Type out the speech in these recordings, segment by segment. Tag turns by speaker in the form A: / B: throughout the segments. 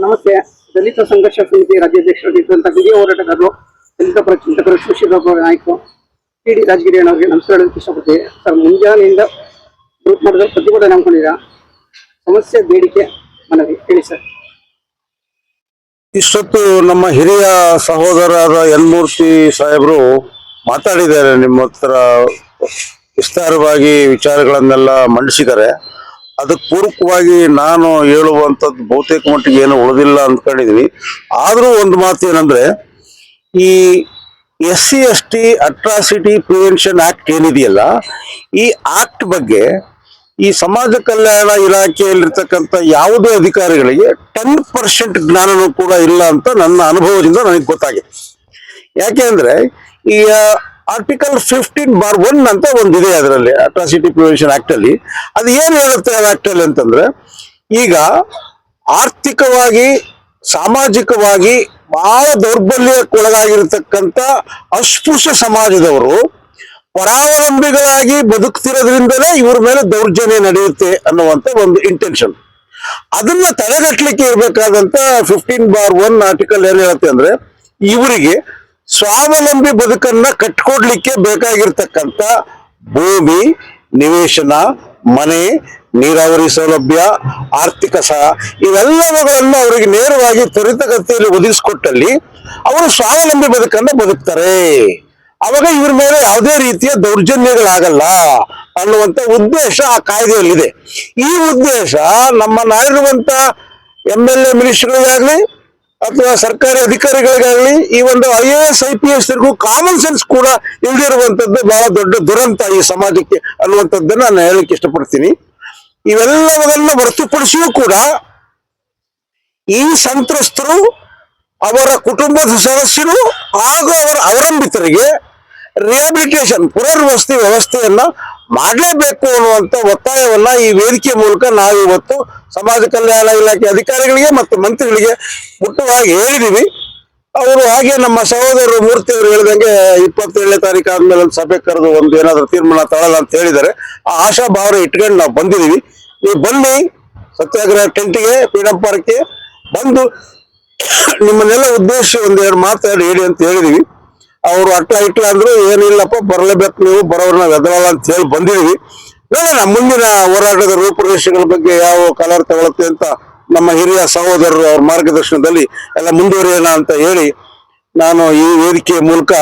A: ನಮಸ್ತೆ. ದಲಿತ ಸಂಘರ್ಷ ಸಮಿತಿ ರಾಜ್ಯಾಧ್ಯಕ್ಷರಾಗಿದ್ದಂಥ ಹಿರಿಯ ಹೋರಾಟಗಾರರು, ದಲಿತ ಪರ ಚಿಂತಕರು, ಶಿವಶಿವಪ್ಪ ನಾಯ್ಕ, ಟಿ.ಡಿ. ರಾಜಗಿರಿ ಅವರಿಗೆ ನಮಸ್ಕಾರ ಹೇಳೋದಕ್ಕೆ ಇಷ್ಟಪಡ್ತೀವಿ. ಸರ್, ಮುಂಜಾನೆಯಿಂದ ಗ್ರೂಪ್ ಮಾಡಿದ್ರೆ ಪ್ರತಿಭಟನೆ ನಂಬ್ಕೊಂಡಿದ್ದೀರಾ, ಸಮಸ್ಯೆ ಬೇಡಿಕೆ ಮನವಿ ಹೇಳಿ ಸರ್.
B: ಇಷ್ಟೊತ್ತು ನಮ್ಮ ಹಿರಿಯ ಸಹೋದರರಾದ ಯನ್ಮೂರ್ತಿ ಸಾಹೇಬರು ಮಾತಾಡಿದ್ದಾರೆ, ನಿಮ್ಮ ಹತ್ರ ವಿಸ್ತಾರವಾಗಿ ವಿಚಾರಗಳನ್ನೆಲ್ಲ ಮಂಡಿಸಿದ್ದಾರೆ. ಅದಕ್ಕೆ ಪೂರಕವಾಗಿ ನಾನು ಹೇಳುವಂಥದ್ದು ಬಹುತೇಕ ಮಟ್ಟಿಗೆ ಏನು ಉಳಿದಿಲ್ಲ ಅಂದ್ಕೊಂಡಿದ್ದೀನಿ. ಆದರೂ ಒಂದು ಮಾತು ಏನಂದ್ರೆ, ಈ SC/ST ಅಟ್ರಾಸಿಟಿ ಪ್ರಿವೆನ್ಷನ್ ಆಕ್ಟ್ ಏನಿದೆಯಲ್ಲ, ಈ ಆಕ್ಟ್ ಬಗ್ಗೆ ಈ ಸಮಾಜ ಕಲ್ಯಾಣ ಇಲಾಖೆಯಲ್ಲಿರ್ತಕ್ಕಂಥ ಯಾವುದೇ ಅಧಿಕಾರಿಗಳಿಗೆ 10% ಜ್ಞಾನನೂ ಕೂಡ ಇಲ್ಲ ಅಂತ ನನ್ನ ಅನುಭವದಿಂದ ನನಗೆ ಗೊತ್ತಾಗಿದೆ. ಯಾಕೆ ಅಂದ್ರೆ, ಈ ಆರ್ಟಿಕಲ್ 15(1) ಅಂತ ಒಂದಿದೆ ಅದರಲ್ಲಿ, ಅಟ್ರಾಸಿಟಿ ಪ್ರಿವೆನ್ಷನ್ ಆಕ್ಟ್ ಅಲ್ಲಿ. ಅದು ಏನು ಹೇಳುತ್ತೆ ಆ ಆಕ್ಟ್ ಅಲ್ಲಿ ಅಂತಂದ್ರೆ, ಈಗ ಆರ್ಥಿಕವಾಗಿ ಸಾಮಾಜಿಕವಾಗಿ ಬಹಳ ದೌರ್ಬಲ್ಯಕ್ಕೊಳಗಾಗಿರ್ತಕ್ಕಂಥ ಅಸ್ಪೃಶ್ಯ ಸಮಾಜದವರು ಪರಾವಲಂಬಿಗಳಾಗಿ ಬದುಕ್ತಿರೋದ್ರಿಂದಲೇ ಇವ್ರ ಮೇಲೆ ದೌರ್ಜನ್ಯ ನಡೆಯುತ್ತೆ ಅನ್ನುವಂತ ಒಂದು ಇಂಟೆನ್ಷನ್. ಅದನ್ನ ತಡೆಗಟ್ಟಲಿಕ್ಕೆ ಇರಬೇಕಾದಂತ 15(1) ಆರ್ಟಿಕಲ್ ಏನ್ ಹೇಳುತ್ತೆ ಅಂದ್ರೆ, ಇವರಿಗೆ ಸ್ವಾವಲಂಬಿ ಬದುಕನ್ನ ಕಟ್ಕೊಡ್ಲಿಕ್ಕೆ ಬೇಕಾಗಿರ್ತಕ್ಕಂಥ ಭೂಮಿ, ನಿವೇಶನ, ಮನೆ, ನೀರಾವರಿ ಸೌಲಭ್ಯ, ಆರ್ಥಿಕ ಇವೆಲ್ಲವುಗಳನ್ನು ಅವರಿಗೆ ನೇರವಾಗಿ ತ್ವರಿತಗತಿಯಲ್ಲಿ ಒದಗಿಸಿಕೊಟ್ಟಲ್ಲಿ ಅವರು ಸ್ವಾವಲಂಬಿ ಬದುಕನ್ನ ಬದುಕ್ತಾರೆ. ಅವಾಗ ಇವ್ರ ಮೇಲೆ ಯಾವುದೇ ರೀತಿಯ ದೌರ್ಜನ್ಯಗಳಾಗಲ್ಲ ಅನ್ನುವಂತ ಉದ್ದೇಶ ಆ ಕಾಯ್ದೆಯಲ್ಲಿದೆ. ಈ ಉದ್ದೇಶ ನಮ್ಮ ನಾಡಿರುವಂತ MLA ಮಿನಿಸ್ಟರ್ಗಳಿಗಾಗ್ಲಿ ಅಥವಾ ಸರ್ಕಾರಿ ಅಧಿಕಾರಿಗಳಿಗಾಗ್ಲಿ, ಈ ಒಂದು IAS IPS ಕಾಮನ್ ಸೆನ್ಸ್ ಕೂಡ ಇಲ್ದಿರುವಂತದ್ದು ಬಹಳ ದೊಡ್ಡ ದುರಂತ ಈ ಸಮಾಜಕ್ಕೆ ಅನ್ನುವಂಥದ್ದನ್ನ ನಾನು ಹೇಳಲಿಕ್ಕೆ ಇಷ್ಟಪಡ್ತೀನಿ. ಇವೆಲ್ಲವನ್ನು ಹೊರತುಪಡಿಸಿಯೂ ಕೂಡ ಈ ಸಂತ್ರಸ್ತರು, ಅವರ ಕುಟುಂಬದ ಸದಸ್ಯರು ಹಾಗೂ ಅವರ ಅವಲಂಬಿತರಿಗೆ ರಿಹಾಬಿಲಿಟೇಷನ್, ಪುನರ್ವಸತಿ ವ್ಯವಸ್ಥೆಯನ್ನ ಮಾಡಲೇಬೇಕು ಅನ್ನುವಂತ ಒತ್ತಾಯವನ್ನ ಈ ವೇದಿಕೆ ಮೂಲಕ ನಾವು ಇವತ್ತು ಸಮಾಜ ಕಲ್ಯಾಣ ಇಲಾಖೆ ಅಧಿಕಾರಿಗಳಿಗೆ ಮತ್ತು ಮಂತ್ರಿಗಳಿಗೆ ಮುಟ್ಟವಾಗಿ ಹೇಳಿದೀವಿ. ಅವರು ಹಾಗೆ ನಮ್ಮ ಸಹೋದರರು ಮೂರ್ತಿ ಅವರು ಹೇಳಿದಂಗೆ 27ನೇ ತಾರೀಕು ಆದ್ಮೇಲೆ ಒಂದು ಸಭೆ ಕರೆದು ಒಂದು ಏನಾದ್ರು ತೀರ್ಮಾನ ತಗೊಳ್ಳಲ್ಲ ಅಂತ ಹೇಳಿದ್ದಾರೆ. ಆ ಆಶಾಭಾವನೆ ಇಟ್ಕೊಂಡು ನಾವು ಬಂದಿದೀವಿ. ನೀವು ಬನ್ನಿ ಸತ್ಯಾಗ್ರಹ ಟೆಂಟ್ಗೆ, ಫ್ರೀಡಂ ಪಾರ್ಕ್ಗೆ ಬಂದು ನಿಮ್ಮನ್ನೆಲ್ಲ ಉದ್ದೇಶ ಒಂದೆರಡು ಮಾತಾಡಿ ಹೇಳಿ ಅಂತ ಹೇಳಿದೀವಿ. ಅವರು ಇಟ್ಲ ಅಂದ್ರು, ಏನಿಲ್ಲಪ್ಪ ಬರಲೇಬೇಕು, ನೀವು ಬರೋರು ನಾವು ಎದರಲ್ಲ ಅಂತ ಹೇಳಿ ಬಂದಿದೀವಿ. ನೋಡೋಣ ಮುಂದಿನ ಹೋರಾಟದ ರೂಪುರೇಷೆಗಳ ಬಗ್ಗೆ ಯಾವ ಕಲರ್ ತಗೊಳುತ್ತೆ ಅಂತ ನಮ್ಮ ಹಿರಿಯ ಸಹೋದರರು ಅವ್ರ ಮಾರ್ಗದರ್ಶನದಲ್ಲಿ ಎಲ್ಲ ಮುಂದುವರಿಯೋಣ ಅಂತ ಹೇಳಿ ನಾನು ಈ ವೇದಿಕೆಯ ಮೂಲಕ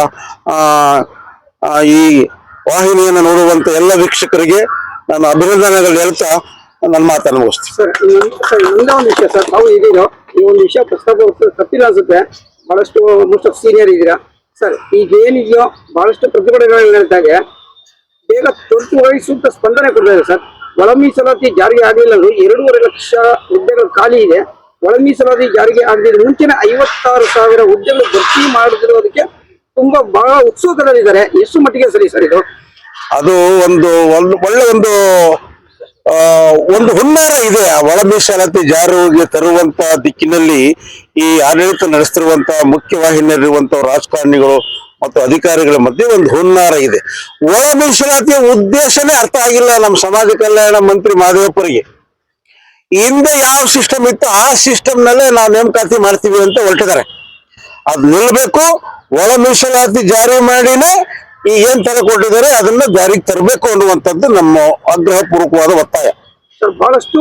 B: ಈ ವಾಹಿನಿಯನ್ನು ನೋಡುವಂತ ಎಲ್ಲ ವೀಕ್ಷಕರಿಗೆ ನಾನು ಅಭಿನಂದನೆಗಳು ಹೇಳ್ತಾ ನನ್ನ ಮಾತನ್ನು ಮುಗಿಸ್ತೀನಿ.
A: ಸರ್, ಇನ್ನೊಂದು ವಿಷಯ ಸರ್, ತಾವು ಇದೀರೋ ಈ ಒಂದು ವಿಷಯ ಪ್ರಸ್ತಾಪ ತಪ್ಪಿಲ್ಲ ಅನ್ಸುತ್ತೆ, ಬಹಳಷ್ಟು ಮೋಸ್ಟ್ ಆಫ್ ಸೀನಿಯರ್ ಇದ್ದೀರಾ ಸರ್. ಈಗ ಏನಿದೆಯೋ ಬಹಳಷ್ಟು ಪ್ರತಿಭಟನೆಗಳು ನಡೆದಾಗೆ ಬೇಗ ತ್ವರಿತವಾಗಿ ಸೂಕ್ತ ಸ್ಪಂದನೆ ಕೊಡ್ತಾರೆ ಸರ್. ಒಳ ಮೀಸಲಾತಿ ಜಾರಿಗೆ ಆಗಲಿಲ್ಲ, 2.5 ಲಕ್ಷ ಹುದ್ದೆಗಳು ಖಾಲಿ ಇದೆ. ಒಳ ಮೀಸಲಾತಿ ಜಾರಿಗೆ ಆಗದಿದ್ರೆ ಮುಂಚಿನ 56,000 ಹುದ್ದೆಗಳು ಭರ್ತಿ ಮಾಡದಿರೋದಕ್ಕೆ ತುಂಬಾ ಬಹಳ ಉತ್ಸುಕದಲ್ಲಿದ್ದಾರೆ. ಎಷ್ಟು ಮಟ್ಟಿಗೆ ಸರಿ ಸರ್ ಇದು?
B: ಅದು ಒಳ್ಳೆ ಒಂದು ಹುನ್ನಾರ ಇದೆ. ಆ ಒಳ ಮೀಸಲಾತಿ ಜಾರಿಗೆ ತರುವಂತ ದಿಕ್ಕಿನಲ್ಲಿ ಈ ಆಡಳಿತ ನಡೆಸ್ತಿರುವಂತ ಮುಖ್ಯವಾಹಿನಿಯಲ್ಲಿರುವಂತ ರಾಜಕಾರಣಿಗಳು ಮತ್ತು ಅಧಿಕಾರಿಗಳ ಮಧ್ಯೆ ಒಂದು ಹುನ್ನಾರ ಇದೆ. ಒಳ ಮೀಸಲಾತಿಯ ಉದ್ದೇಶನೇ ಅರ್ಥ ಆಗಿಲ್ಲ ನಮ್ಮ ಸಮಾಜ ಕಲ್ಯಾಣ ಮಂತ್ರಿ ಮಾದೇವಪ್ಪರಿಗೆ. ಹಿಂದೆ ಯಾವ ಸಿಸ್ಟಮ್ ಇತ್ತು ಆ ಸಿಸ್ಟಮ್ ನಲ್ಲೇ ನಾವು ನೇಮಕಾತಿ ಮಾಡ್ತೀವಿ ಅಂತ ಹೊರಟಿದ್ದಾರೆ. ಅದು ನಿಲ್ಲಬೇಕು. ಒಳ ಮೀಸಲಾತಿ ಜಾರಿ ಮಾಡಿನೇ ಈ ಏನ್ ತರ ಕೊಟ್ಟಿದ್ದಾರೆ ಅದನ್ನ ಜಾರಿಗೆ ತರಬೇಕು ಅನ್ನುವಂಥದ್ದು ನಮ್ಮ ಆಗ್ರಹ ಪೂರ್ವಕವಾದ ಒತ್ತಾಯ.
A: ಬಹಳಷ್ಟು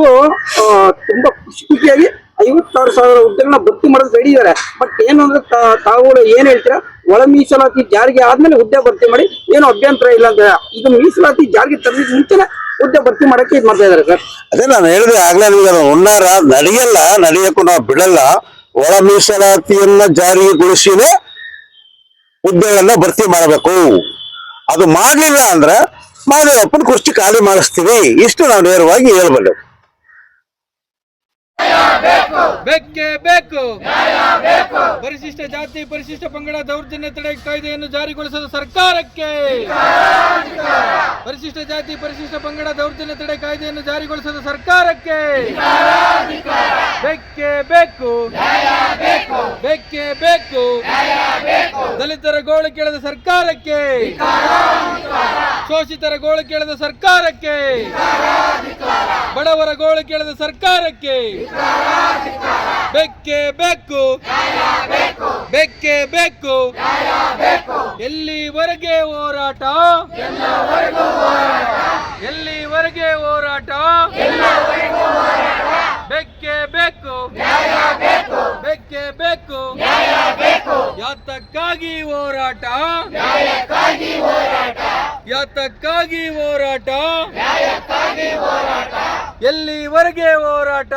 A: ತುಂಬಾ ಖುಷಿಯಾಗಿ 56,000 ಹುದ್ದೆಗಳನ್ನ ಭರ್ತಿ ಮಾಡೋದು ರೆಡಿ ಇದ್ದಾರೆ. ಬಟ್ ಏನು ಅಂದ್ರೆ ತಾವುಗಳು ಏನ್ ಹೇಳ್ತೀರಾ, ಒಳ ಮೀಸಲಾತಿ ಜಾರಿಗೆ ಆದ್ಮೇಲೆ ಹುದ್ದೆ ಭರ್ತಿ ಮಾಡಿ ಏನು ಅಭ್ಯಂತರ ಇಲ್ಲ ಅಂತ. ಇದು ಮೀಸಲಾತಿ ಜಾರಿಗೆ ತರಲಿಕ್ಕೆ ಮುಂಚೆನೆ ಹುದ್ದೆ ಭರ್ತಿ ಮಾಡಕ್ಕೆ ಇದು ಮಾಡ್ತಾ ಇದಾರೆ ಸರ್.
B: ಅದೇ ನಾನು ಹೇಳಿದೆ ಆಗ್ಲೇ, ಹುನ್ನಾರ ನಡೆಯಲ್ಲ, ನಡೆಯಕ್ಕೂ ನಾವು ಬಿಡಲ್ಲ. ಒಳ ಮೀಸಲಾತಿಯನ್ನ ಜಾರಿಗೊಳಿಸಿನೇ ಹುದ್ದೆಗಳನ್ನ ಭರ್ತಿ ಮಾಡಬೇಕು. ಅದು ಮಾಡಲಿಲ್ಲ ಅಂದ್ರೆ ಮಾದೇವಪ್ಪನ ಕುರ್ಚಿ ಖಾಲಿ ಮಾಡಿಸ್ತೀವಿ. ಇಷ್ಟು ನಾವು ನೇರವಾಗಿ ಹೇಳ್ಬಲ್ಲೆವು.
C: ಬೇಕೇ ಬೇಕು. ಪರಿಶಿಷ್ಟ ಜಾತಿ ಪರಿಶಿಷ್ಟ ಪಂಗಡ ದೌರ್ಜನ್ಯ ತಡೆ ಕಾಯ್ದೆಯನ್ನು ಜಾರಿಗೊಳಿಸದ ಸರ್ಕಾರಕ್ಕೆ, ಪರಿಶಿಷ್ಟ ಜಾತಿ ಪರಿಶಿಷ್ಟ ಪಂಗಡ ದೌರ್ಜನ್ಯ ತಡೆ ಕಾಯ್ದೆಯನ್ನು ಜಾರಿಗೊಳಿಸದ ಸರ್ಕಾರಕ್ಕೆ ಬೇಕೇ ಬೇಕು. ಬೇಕೇ ಬೇಕು. ದಲಿತರ ಗೋಳು ಕೇಳದ ಸರ್ಕಾರಕ್ಕೆ, ಶೋಷಿತರ ಗೋಳು ಕೇಳದ ಸರ್ಕಾರಕ್ಕೆ, ಬಡವರ ಗೋಳು ಕೇಳದ ಸರ್ಕಾರಕ್ಕೆ ಬೆಕ್ಕೆ ಬೇಕು ಬೆಕ್ಕೆ ಬೇಕು ಎಲ್ಲಿವರೆಗೆ ಹೋರಾಟ ಎಲ್ಲಿವರೆಗೆ ಹೋರಾಟ ಬೆಕ್ಕೆ ಬೇಕು ಬೆಕ್ಕೆ ಬೇಕು ಯಾತಕ್ಕಾಗಿ ಹೋರಾಟ ಯಾತಕ್ಕಾಗಿ ಹೋರಾಟ ಎಲ್ಲಿವರೆಗೆ ಹೋರಾಟ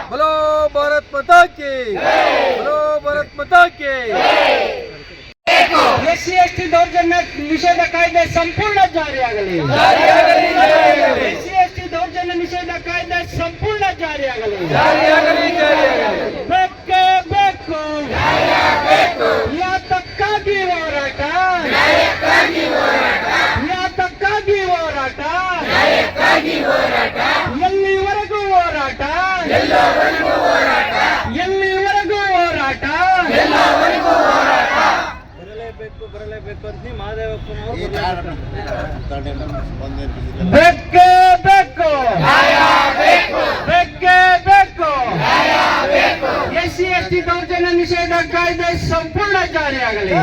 C: बोलो भारत माता की बोलो भारत माता की
A: ಎಸ್ಸಿ ಎಸ್ಟಿ ದೌರ್ಜನ್ಯ ನಿಷೇಧ ಕಾಯ್ದೆ ಸಂಪೂರ್ಣ ಜಾರಿಯಾಗಲಿ ಎಸ್ಸಿ ಎಸ್ಟಿ ದೌರ್ಜನ್ಯ ನಿಷೇಧ ಕಾಯ್ದೆ ಸಂಪೂರ್ಣ ಜಾರಿಯಾಗಲಿ ಬೇಕೇ ಬೇಕು ಯಾತಕ್ಕಾಗಿ ಹೋರಾಟ ಯಾತಕ್ಕಾಗಿ ಹೋರಾಟ ಎಲ್ಲಿವರೆಗೂ ಹೋರಾಟ ಎಲ್ಲಿವರೆಗೂ ಹೋರಾಟ ಬರಲೇಬೇಕು ಅಂತ ಮಹದೇವಪ್ಪನವರು ಬೇಕೇ ಬೇಕು ಬೇಕೇ ಬೇಕು ಎಸ್ಸಿ ಎಸ್ಟಿ ದೌರ್ಜನ್ಯ ನಿಷೇಧ ಕಾಯ್ದೆ ಸಂಪೂರ್ಣ ಜಾರಿಯಾಗಲಿ